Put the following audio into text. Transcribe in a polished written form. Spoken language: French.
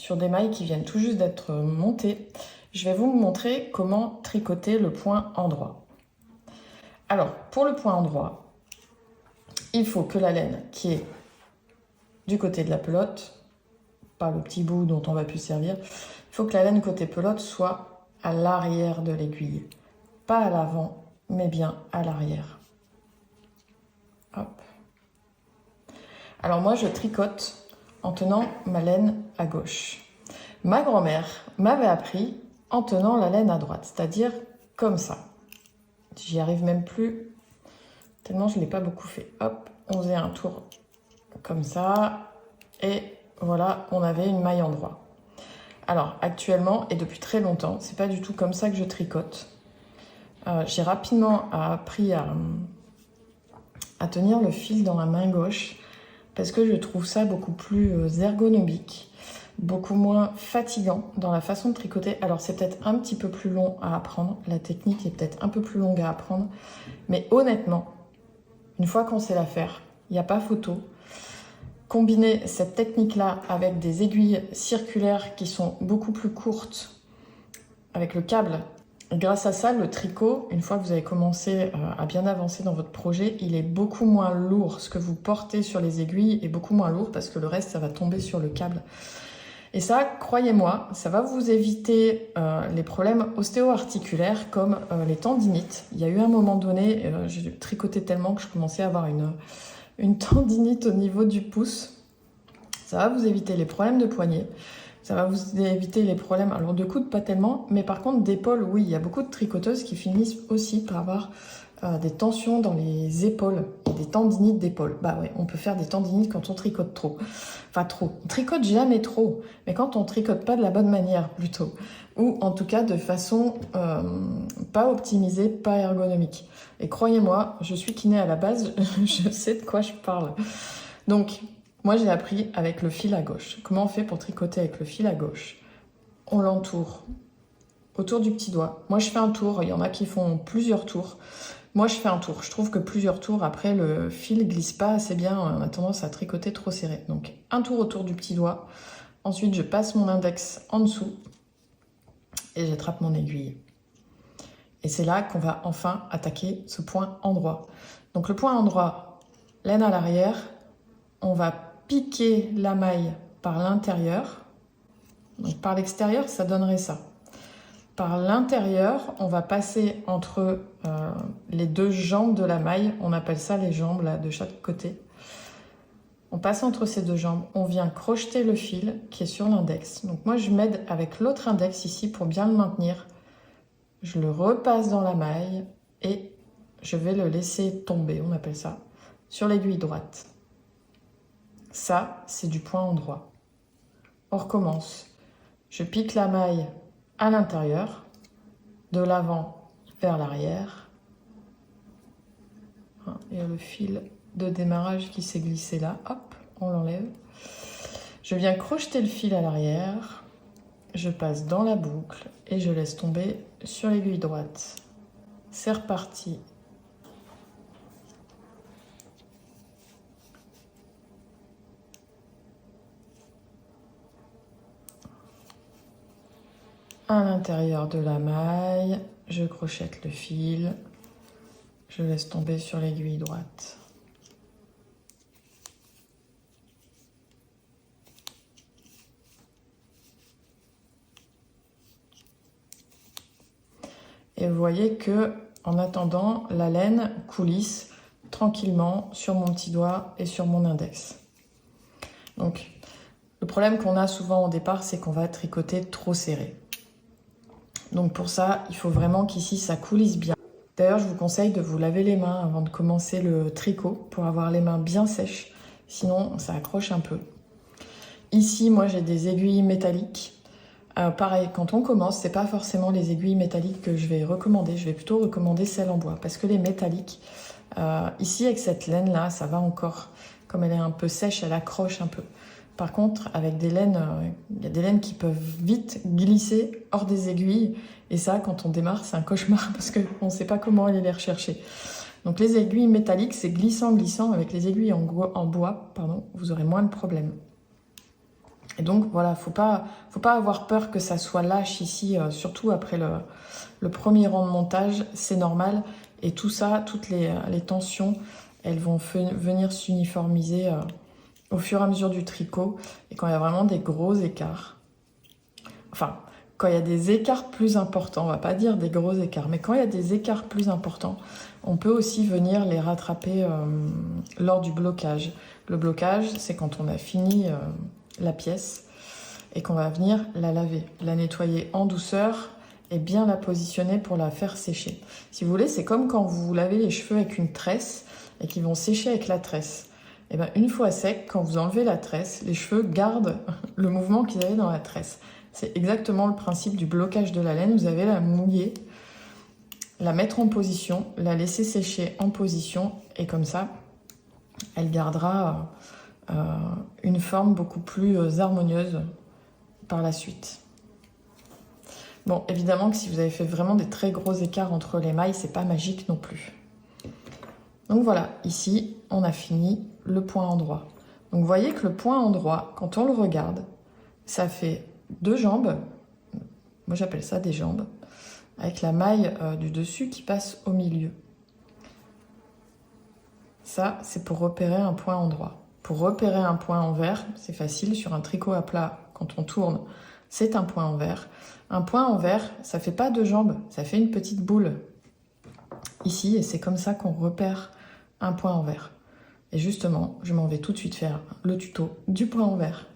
sur des mailles qui viennent tout juste d'être montées, je vais vous montrer comment tricoter le point endroit. Alors, pour le point endroit, il faut que la laine qui est du côté de la pelote, pas le petit bout dont on va plus servir, il faut que la laine côté pelote soit à l'arrière de l'aiguille. Pas à l'avant, mais bien à l'arrière. Hop. Alors moi, je tricote en tenant ma laine à gauche. Ma grand-mère m'avait appris en tenant la laine à droite, c'est-à-dire comme ça. J'y arrive même plus, tellement je ne l'ai pas beaucoup fait. Hop, on faisait un tour comme ça, et voilà, on avait une maille endroit. Alors actuellement, et depuis très longtemps, c'est pas du tout comme ça que je tricote. J'ai rapidement appris à tenir le fil dans la main gauche, parce que je trouve ça beaucoup plus ergonomique, beaucoup moins fatigant dans la façon de tricoter. Alors c'est peut-être un petit peu plus long à apprendre, la technique est peut-être un peu plus longue à apprendre, mais honnêtement, une fois qu'on sait la faire, il n'y a pas photo. Combiner cette technique-là avec des aiguilles circulaires qui sont beaucoup plus courtes, avec le câble, grâce à ça, le tricot, une fois que vous avez commencé à bien avancer dans votre projet, il est beaucoup moins lourd. Ce que vous portez sur les aiguilles est beaucoup moins lourd parce que le reste, ça va tomber sur le câble. Et ça, croyez-moi, ça va vous éviter les problèmes ostéo-articulaires comme les tendinites. Il y a eu un moment donné, j'ai tricoté tellement que je commençais à avoir une tendinite au niveau du pouce. Ça va vous éviter les problèmes de poignet. Ça va vous éviter les problèmes, alors de coude pas tellement, mais par contre d'épaule, oui, il y a beaucoup de tricoteuses qui finissent aussi par avoir des tensions dans les épaules, des tendinites d'épaule. Bah ouais, on peut faire des tendinites quand on tricote trop. Enfin trop, on tricote jamais trop, mais quand on tricote pas de la bonne manière plutôt, ou en tout cas de façon pas optimisée, pas ergonomique. Et croyez-moi, je suis kiné à la base, je sais de quoi je parle. Donc, moi, j'ai appris avec le fil à gauche. Comment on fait pour tricoter avec le fil à gauche? On l'entoure autour du petit doigt. Moi, je fais un tour. Il y en a qui font plusieurs tours. Moi, je fais un tour. Je trouve que plusieurs tours, après, le fil glisse pas assez bien. On a tendance à tricoter trop serré. Donc, un tour autour du petit doigt. Ensuite, je passe mon index en dessous et j'attrape mon aiguille. Et c'est là qu'on va enfin attaquer ce point endroit. Donc, le point endroit, laine à l'arrière, on va piquer la maille par l'intérieur. Donc par l'extérieur, ça donnerait ça. Par l'intérieur, on va passer entre les deux jambes de la maille. On appelle ça les jambes là, de chaque côté. On passe entre ces deux jambes. On vient crocheter le fil qui est sur l'index. Donc moi, je m'aide avec l'autre index ici pour bien le maintenir. Je le repasse dans la maille et je vais le laisser tomber, on appelle ça, sur l'aiguille droite. Ça, c'est du point endroit. On recommence. Je pique la maille à l'intérieur, de l'avant vers l'arrière. Il y a le fil de démarrage qui s'est glissé là. Hop, on l'enlève. Je viens crocheter le fil à l'arrière. Je passe dans la boucle et je laisse tomber sur l'aiguille droite. C'est reparti. À l'intérieur de la maille, je crochette le fil, je laisse tomber sur l'aiguille droite. Et vous voyez que, en attendant, la laine coulisse tranquillement sur mon petit doigt et sur mon index. Donc, le problème qu'on a souvent au départ, c'est qu'on va tricoter trop serré. Donc pour ça, il faut vraiment qu'ici, ça coulisse bien. D'ailleurs, je vous conseille de vous laver les mains avant de commencer le tricot pour avoir les mains bien sèches. Sinon, ça accroche un peu. Ici, moi, j'ai des aiguilles métalliques. Pareil, quand on commence, c'est pas forcément les aiguilles métalliques que je vais recommander. Je vais plutôt recommander celles en bois. Parce que les métalliques, ici, avec cette laine-là, ça va encore. Comme elle est un peu sèche, elle accroche un peu. Par contre, avec des laines, il y a des laines qui peuvent vite glisser hors des aiguilles. Et ça, quand on démarre, c'est un cauchemar parce qu'on ne sait pas comment aller les rechercher. Donc les aiguilles métalliques, c'est glissant. Avec les aiguilles en bois, pardon, vous aurez moins de problèmes. Et donc voilà, faut pas avoir peur que ça soit lâche ici, surtout après le premier rang de montage, c'est normal. Et tout ça, toutes les tensions, elles vont venir s'uniformiser au fur et à mesure du tricot. Et quand il y a vraiment des gros écarts, enfin, quand il y a des écarts plus importants, on va pas dire des gros écarts, mais quand il y a des écarts plus importants, on peut aussi venir les rattraper lors du blocage. Le blocage, c'est quand on a fini la pièce et qu'on va venir la laver, la nettoyer en douceur et bien la positionner pour la faire sécher. Si vous voulez, c'est comme quand vous lavez les cheveux avec une tresse et qu'ils vont sécher avec la tresse. Et bien, une fois sec, quand vous enlevez la tresse, les cheveux gardent le mouvement qu'ils avaient dans la tresse. C'est exactement le principe du blocage de la laine. Vous avez la mouiller, la mettre en position, la laisser sécher en position et comme ça, elle gardera une forme beaucoup plus harmonieuse par la suite. Bon, évidemment que si vous avez fait vraiment des très gros écarts entre les mailles, c'est pas magique non plus. Donc voilà, ici, on a fini le point endroit. Donc vous voyez que le point endroit, quand on le regarde, ça fait 2 jambes. Moi, j'appelle ça des jambes, avec la maille du dessus qui passe au milieu. Ça, c'est pour repérer un point endroit. Pour repérer un point envers, c'est facile, sur un tricot à plat, quand on tourne, c'est un point envers. Un point envers, ça fait pas 2 jambes, ça fait une petite boule ici, et c'est comme ça qu'on repère un point envers. Et justement, je m'en vais tout de suite faire le tuto du point envers.